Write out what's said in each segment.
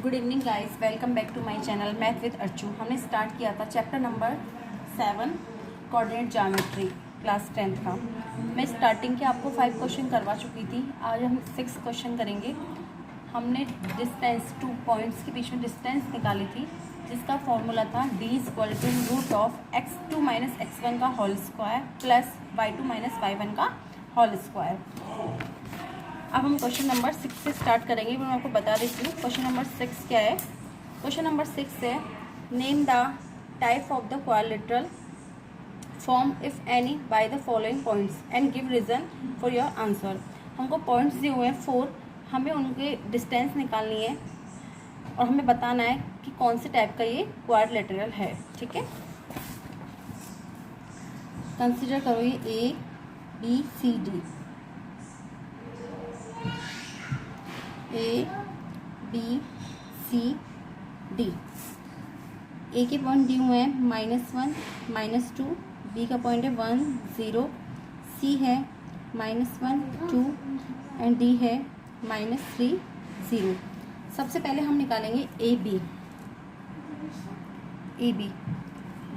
Good evening guys, welcome back to my channel math with Archu. हमने start किया था chapter number 7 coordinate geometry class 10th का। मैं starting के आपको 5 क्वेश्चन करवा चुकी थी। आज हम 6 क्वेश्चन करेंगे। हमने डिस्टेंस 2 पॉइंट्स के बीच में डिस्टेंस निकाली थी, जिसका फॉर्मूला था d = root of x2 - x1 का whole square plus y2 - y1 का होल स्क्वायर। अब हम क्वेश्चन नंबर 6 से स्टार्ट करेंगे। मैं आपको बता देती हूँ क्वेश्चन नंबर 6 क्या है। क्वेश्चन नंबर 6 है name the type of the quadrilateral form if any by the following points and give reason for your answer. हमको पॉइंट्स दिए हुए हैं 4, हमें उनके डिस्टेंस निकालनी है और हमें बताना है कि कौन से टाइप का ये क्वाड्रिलेटरल है। ठीक है, कंसिडर करो ये ABCD, ABCD। ए के पॉइंट दिए हुए हैं -1 -2, बी का पॉइंट है 1 0, सी है -1 2 एंड डी है -3 0। सबसे पहले हम निकालेंगे AB।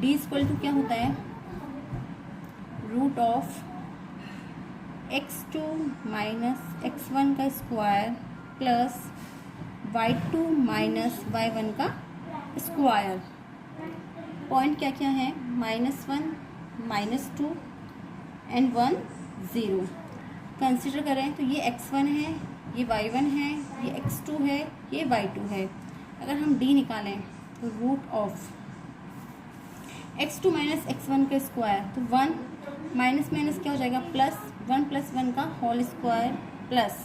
डी इक्वल टू क्या होता है, रूट ऑफ x2 - x1 का स्क्वायर प्लस y2 - y1 का स्क्वायर। पॉइंट क्या क्या है, -1 -2 एंड 1 0। कंसिडर करें तो ये x1 है, ये y1 है, ये x2 है, ये y2 है। अगर हम d निकालें तो रूट ऑफ x2 - x1 का स्क्वायर, तो 1 माइनस माइनस क्या हो जाएगा, प्लस 1 + 1 का whole square plus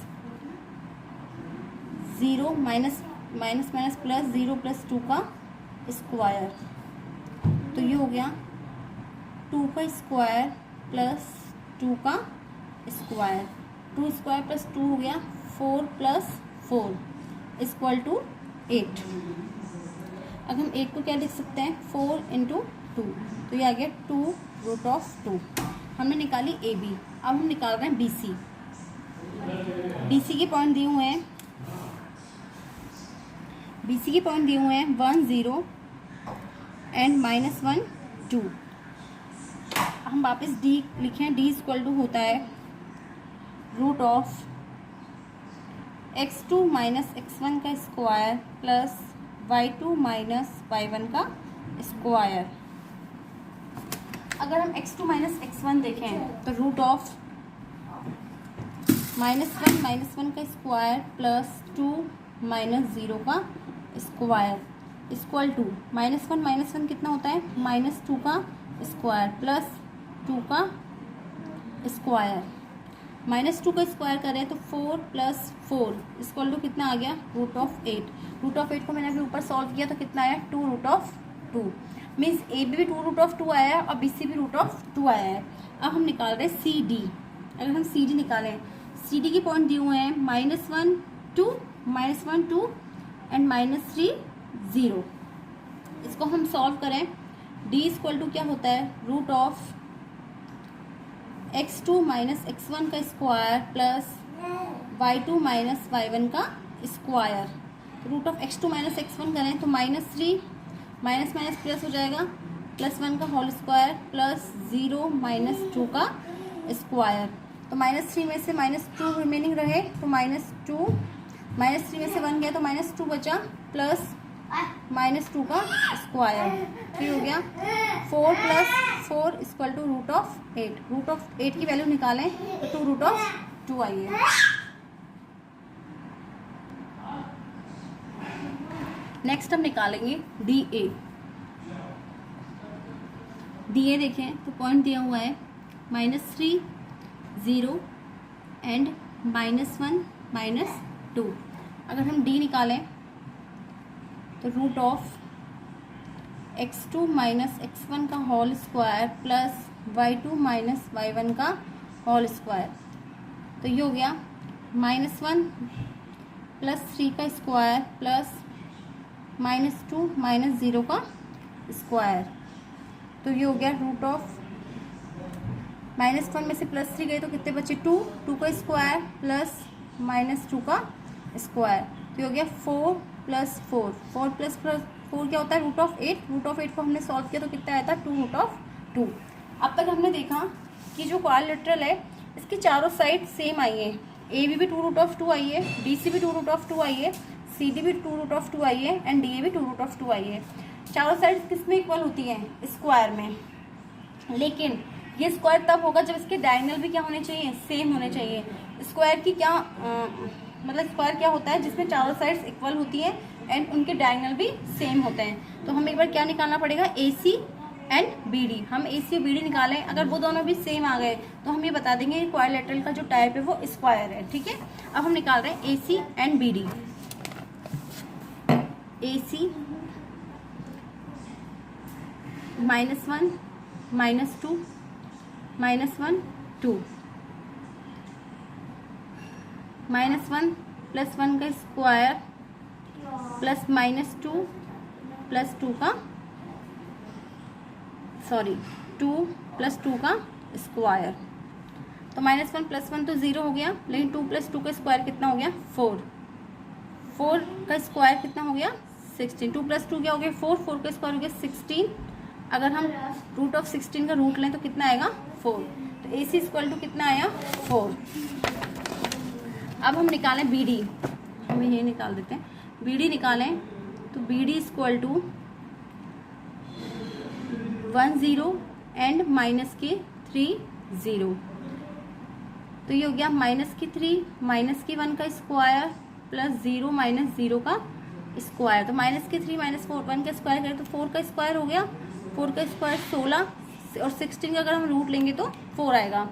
0 minus minus plus 0 + 2 का स्क्वायर। तो ये हो गया 2 का स्क्वायर प्लस 2 का स्क्वायर। 2 स्क्वायर प्लस 2 हो गया 4 + 4 = 8। अब हम 8 को क्या लिख सकते हैं, 4 × 2, तो ये आ गया 2√2। हमने निकाली AB। अब हम निकाल रहे हैं BC। BC के पॉइंट दिए हुए हैं, BC के पॉइंट दिए हुए हैं 1 0 एंड -1 2। हम वापस D लिखें, D = होता है रूट ऑफ x2 - x1 का स्क्वायर प्लस y2 - y1 का स्क्वायर। अगर हम x2 - x1 देखें तो रूट ऑफ -1 - 1 का स्क्वायर प्लस 2 - 0 का स्क्वायर इक्वल टू -1 - 1 कितना होता है, -2 का स्क्वायर प्लस 2 का स्क्वायर। -2 का स्क्वायर करें तो 4 + 4 इक्वल टू कितना आ गया, √8। √8 को मैंने अभी ऊपर सॉल्व किया तो कितना आया, 2√2। मीन्स AB भी 2√2 आया है और BC भी √2 आया है। अब हम निकाल रहे हैं CD। अगर हम CD निकालें, CD के पॉइंट दिए हुए हैं -1 2 -1 2 एंड -3 0। इसको हम सॉल्व करें, D = क्या होता है, रूट ऑफ x2 - x1 का स्क्वायर प्लस y2 - y1 का square. Root of x2 - x1 करें तो -3 माइनस माइनस प्लस हो जाएगा, +1 का होल स्क्वायर प्लस 0 - 2 का स्क्वायर। तो -3 में से -2 रिमेनिंग रहे तो -2, -3 में से 1 गया तो -2 बचा प्लस -2 का स्क्वायर। फिर हो गया 4 + 4 = √8। √8 की वैल्यू निकालें तो 2√2 आई है। नेक्स्ट हम निकालेंगे DA। देखें तो पॉइंट दिया हुआ है -3 0 एंड -1 -2। अगर हम D निकालें तो रूट ऑफ x2 - x1 का whole square plus y2 - y1 का होल स्क्वायर। तो ये हो गया -1 + 3 का स्क्वायर प्लस -2 - 0 का स्क्वायर। तो ये हो गया रूट ऑफ -1 में से +3 गए तो कितने बचे, 2 का स्क्वायर प्लस -2 का स्क्वायर। तो ये हो गया 4 प्लस 4, 4 प्लस 4 क्या होता है? Root of 8। रूट ऑफ 8 को हमने सॉल्व किया तो कितना आया था? 2 रूट ऑफ 2। अब तक हमने देखा कि जो क्वाड्रिलेटरल है इसकी चारों साइड सेम आई है। ए बी भी 2 रूट ऑफ 2 आई है, बी सी भी 2 रूट ऑफ 2 आई है, सी डी भी 2 रूट ऑफ 2 आई है एंड डी ए भी 2 रूट ऑफ 2 आई है। चारों साइड किस में इक्वल होती हैं? स्क्वायर में। लेकिन ये स्क्वायर तब होगा जब इसके डायगोनल भी क्या होने चाहिए? सेम होने चाहिए। स्क्वायर की क्या मतलब स्क्वायर क्या होता है? जिसमें चारों साइड्स इक्वल होती हैं एंड उनके डायगोनल भी सेम होते हैं। तो हमें एक बार क्या निकालना पड़ेगा? ए सी एंड बी डी। हम ए सी और बी डी निकालें, अगर वो दोनों भी सेम आ गए तो हम ये बता देंगे कि क्वाड्रिलेटरल का जो टाइप है वो स्क्वायर है। ठीक है, अब हम निकाल रहे हैं A C and B D. A C -1 -2 -1 2 -1 plus 1 का स्क्वायर प्लस -2 प्लस 2 का 2 प्लस 2 का स्क्वायर। तो -1 प्लस 1 तो 0 हो गया, लेकिन 2 प्लस 2 का स्क्वायर कितना हो गया? 4। 4 का स्क्वायर कितना हो गया? 16। 2 प्लस 2 क्या हो गया? 4। 4 का स्क्वायर हो गया 16। अगर हम रूट ऑफ 16 का रूट लें तो कितना आएगा? 4। तो ए सी इक्वल टू कितना आया? 4। अब हम निकालें बी डी। हम ये निकाल देते हैं, बी डी निकालें तो B D equal to 1 0 and -3 0। तो ये हो गया -3 -1 का स्क्वायर प्लस 0 -0 का स्क्वायर। तो -3 -1 का स्क्वायर करें तो 4 का स्क्वायर हो गया। 4 का स्क्वायर 16 और 16 का अगर हम रूट लेंगे तो 4 आएगा।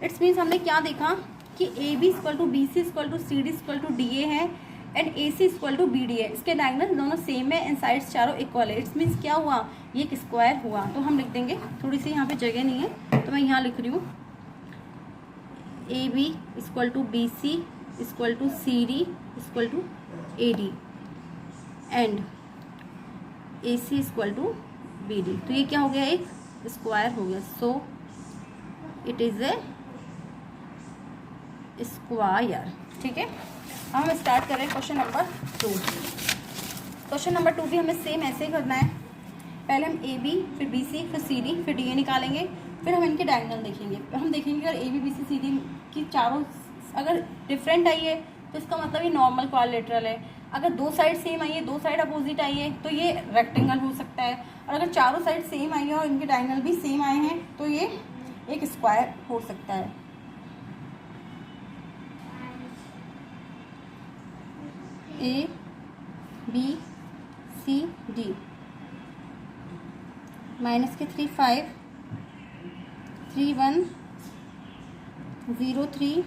इट्स मीन्स हमने क्या देखा कि A B equal to B C equal to C D equal to D A है and A C equal to B D है। इसके डायगोनल दोनों सेम है एंड साइड्स चारों इक्वल है। इट्स मीन्स क्या हुआ? ये एक स्क्वायर हुआ। तो हम लिख देंगे, थोड़ी सी यहाँ पे जगह नहीं है तो मैं यहाँ लिख रही हूँ A B equal to B C equal to C D equal to A D and A C equal to B D. तो ये क्या हो गया? एक स्क्वायर हो गया। So it is a square. ठीक है, अब हम स्टार्ट कर रहे हैं क्वेश्चन नंबर 2। क्वेश्चन नंबर 2 भी हमें सेम ऐसे ही करना है। पहले हम ए बी, फिर बी सी, फिर सी डी, फिर डी ए निकालेंगे, फिर हम इनके डायगोनल देखेंगे। हम देखेंगे अगर A B B C C D की चारों अगर डिफरेंट आई है तो इसका मतलब ये नॉर्मल क्वाड्रिलेटरल है। अगर दो साइड सेम आई है, दो साइड अपोजिट आई है तो ये रेक्टेंगल हो सकता है। और अगर चारों साइड सेम आई है और इनके डायगोनल भी सेम आए हैं तो ये एक स्क्वायर हो सकता है। A B C D -3 5 3 1 0 3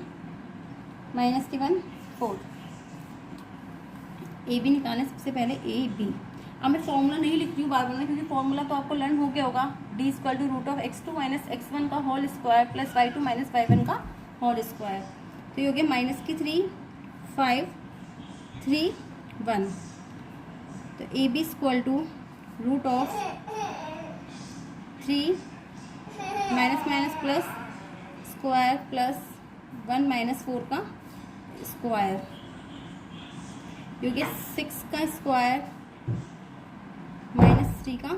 -1 4। A B निकालें सबसे पहले। ए बी, अब मैं फॉर्मूला नहीं लिख रही हूँ बार बार क्योंकि फॉर्मूला तो आपको लर्न हो गया होगा। D equal to root of x2 - x1 का whole square plus y2 - y1 का होल स्क्वायर। तो ये हो गया -3 5 3 1। तो A B equal to root of 3 minus plus square plus 1 - 4 का स्क्वायर। ये हो गया 6 का स्क्वायर -3 का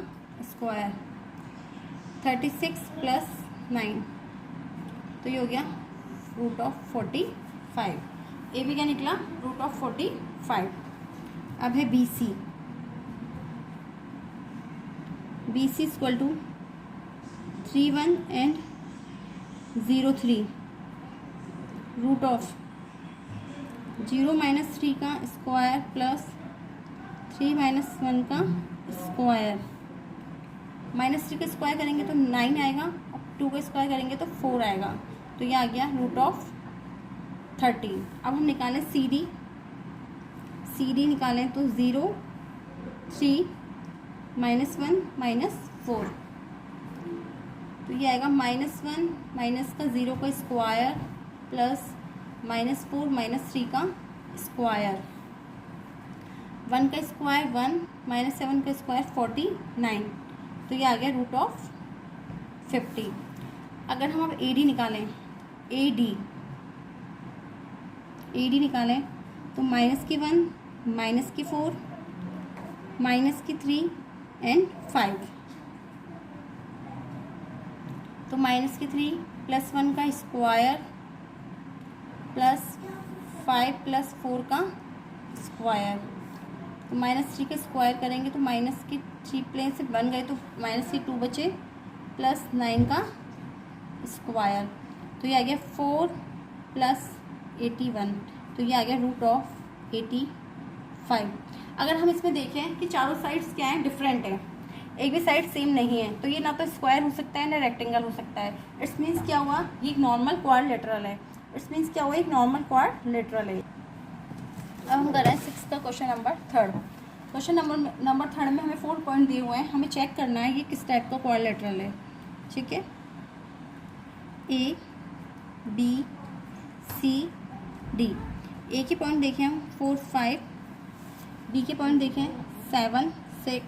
स्क्वायर 36 प्लस 9। तो ये हो गया रूट ऑफ 45। ए बी क्या निकला? Root of 45। अब है B C. B C equal to 3 1 and 0 3 root of 0 - 3 का स्क्वायर प्लस 3 - 1 का स्क्वायर। -3 का स्क्वायर करेंगे तो 9 आएगा और 2 का स्क्वायर करेंगे तो 4 आएगा। तो ये आ गया रूट ऑफ 13। अब हम निकालें सी डी। सी डी निकालें तो 0 3 -1 -4। तो ये आएगा -1 माइनस का 0 का स्क्वायर प्लस -4 -3 का स्क्वायर। 1 का स्क्वायर 1 -7 का स्क्वायर 49। तो ये आ गया रूट ऑफ 50। अगर हम अब ए डी निकालें, ए डी निकालें तो -1 -4 माइनस की 3 एंड 5, तो माइनस की 3 प्लस 1 का स्क्वायर प्लस 5 प्लस 4 का स्क्वायर, तो माइनस 3 का स्क्वायर करेंगे तो माइनस की 3 प्लेन से बन गए तो माइनस की 2 बचे प्लस 9 का स्क्वायर, तो ये आ गया 4 प्लस 81, तो ये आ गया रूट ऑफ 85। अगर हम इसमें देखें कि चारों साइड्स क्या हैं, डिफरेंट है, एक भी साइड सेम नहीं है, तो ये ना तो स्क्वायर हो सकता है ना रेक्टेंगल हो सकता है। इट्स मीन्स क्या हुआ, ये एक नॉर्मल क्वाड्रिलेटरल है। इट्स मीन्स क्या हुआ, एक नॉर्मल क्वाड्रिलेटरल है। अब हम कर रहे हैं 6 का क्वेश्चन नंबर 3। क्वेश्चन नंबर 3 में हमें 4 पॉइंट दिए हुए हैं, हमें चेक करना है ये किस टाइप का क्वाड्रिलेटरल है। ठीक है, ए बी सी डी, ए के पॉइंट देखें हम 4 5, बी के पॉइंट देखें 7 6,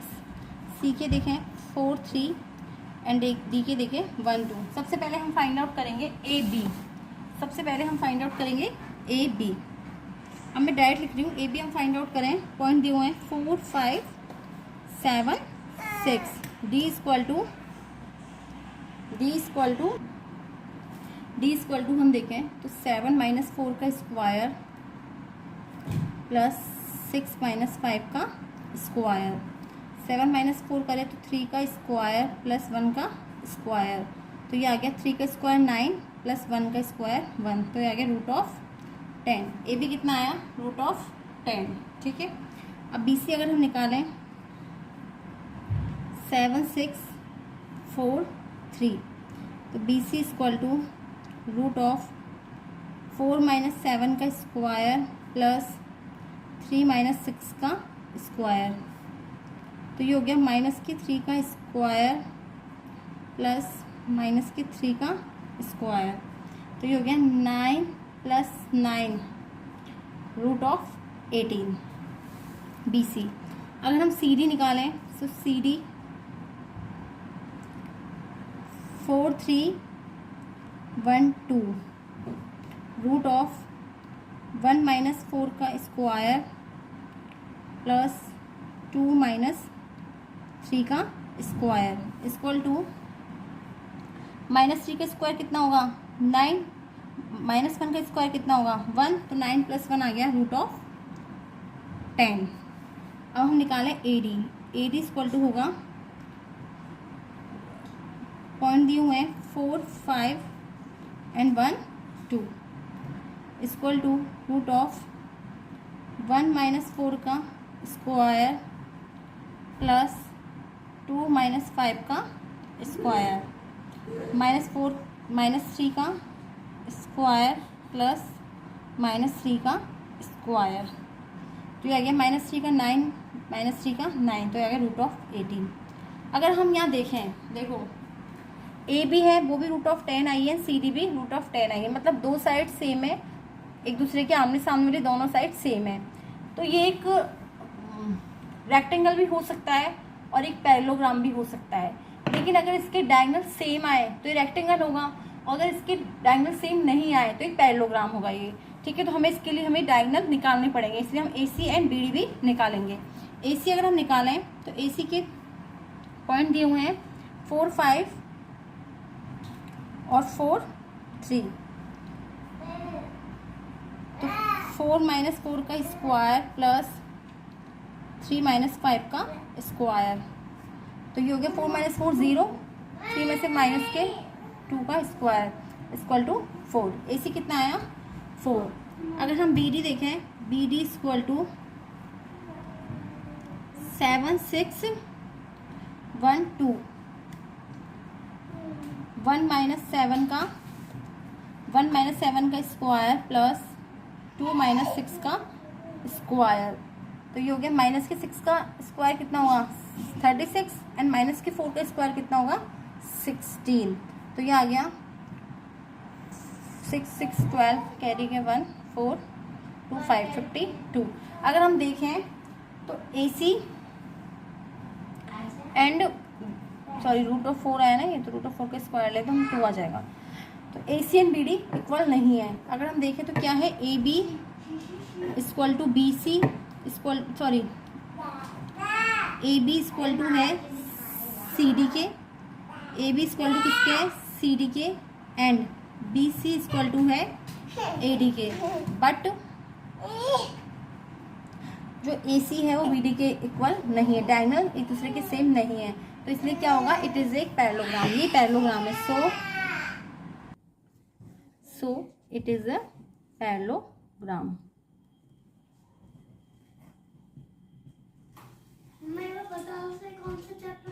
सी के देखें 4 3 एंड डी के देखें 1 2। सबसे पहले हम फाइंड आउट करेंगे ए बी, सबसे पहले हम फाइंड आउट करेंगे ए बी। अब मैं डायरेक्ट लिख रही हूँ, ए बी हम फाइंड आउट करें, पॉइंट दिए हुए हैं 4 5 7 6, डी इक्वल टू हम देखें तो 7 माइनस 4 का स्क्वायर प्लस 6 माइनस 5 का स्क्वायर, 7 माइनस 4 करें तो 3 का स्क्वायर प्लस 1 का स्क्वायर, तो ये आ गया 3 का स्क्वायर 9 प्लस 1 का स्क्वायर 1, तो ये आ गया रूट ऑफ 10। ए बी कितना आया, रूट ऑफ 10। ठीक है, अब बी सी अगर हम निकालें 7 6 4 3, तो B C equal to root of 4 minus 7 का स्क्वायर प्लस 3 माइनस 6 का स्क्वायर, तो ये हो गया माइनस की 3 का स्क्वायर प्लस माइनस की 3 का स्क्वायर, तो ये हो गया 9 plus 9 root of 18 B C. अगर हम सी डी निकालें तो C D 4 3 1 2 root of 1 minus 4 का स्क्वायर प्लस 2 माइनस 3 का स्क्वायर इक्वल टू माइनस 3 का स्क्वायर कितना होगा 9, माइनस 1 का स्क्वायर कितना होगा 1, तो 9 प्लस 1 आ गया रूट ऑफ 10। अब हम निकालें A D, A D equal to होगा, पॉइंट दिए हुए हैं 4 5 and 1 2 equal to root of 1 minus 4 का स्क्वायर प्लस 2 माइनस 5 का स्क्वायर, माइनस 4 माइनस 3 का स्क्वायर प्लस माइनस 3 का स्क्वायर, तो ये आ गया माइनस 3 का 9 माइनस 3 का 9, तो ये आ गया रूट ऑफ 18। अगर हम यहाँ देखें, देखो ए बी है वो भी रूट ऑफ 10 आई है, सी डी भी रूट ऑफ 10 आई है, मतलब दो साइड सेम है, एक दूसरे के आमने सामने वाली दोनों साइड सेम है, तो ये एक रेक्टेंगल भी हो सकता है और एक पैरेललोग्राम भी हो सकता है। लेकिन अगर इसके डायगोनल सेम आए तो ये रेक्टेंगल होगा, और अगर इसके डायगोनल सेम नहीं आए तो एक पैरेललोग्राम होगा ये। ठीक है, तो हमें इसके लिए हमें डायगोनल निकालने पड़ेंगे, इसलिए हम ए सी एंड बी डी भी निकालेंगे। ए सी अगर हम निकालें तो ए सी के पॉइंट दिए हुए हैं 4 5 और 4 3, तो 4 माइनस 4 का स्क्वायर प्लस 3 माइनस 5 का स्क्वायर, तो ये हो गया 4 माइनस 4 0, 3 में से माइनस के 2 का square equal to 4। A C कितना आया 4। अगर हम बी डी देखें, B D equal to 7 6 1 2, 1 minus 7 का स्क्वायर प्लस 2 माइनस 6 का स्क्वायर, तो ये हो गया माइनस के 6 का स्क्वायर कितना होगा 36 एंड माइनस के 4 का स्क्वायर कितना होगा 16, तो ये आ गया 6 6 12 कैरी के 1 4 2 5 52। अगर हम देखें तो A C and sorry root of 4 आया ना ये, तो रूट ऑफ 4 का स्क्वायर ले तो हम 2 आ जाएगा, तो A C and B D equal नहीं है। अगर हम देखें तो क्या है A B equal to B C equal A B equal to है सी डी के, ए बी इक्वल टू किसके है, सी डी के, and B C equal to है ए डी के, बट जो ए सी है वो बी डी के इक्वल नहीं है, डायगोनल एक दूसरे के सेम नहीं है, तो इसलिए क्या होगा, इट इज एक पैरेललोग्राम, ये पैरेललोग्राम है, सो इट इज अ पैरेललोग्राम। मेरा बताओ से कौन सा चैप्टर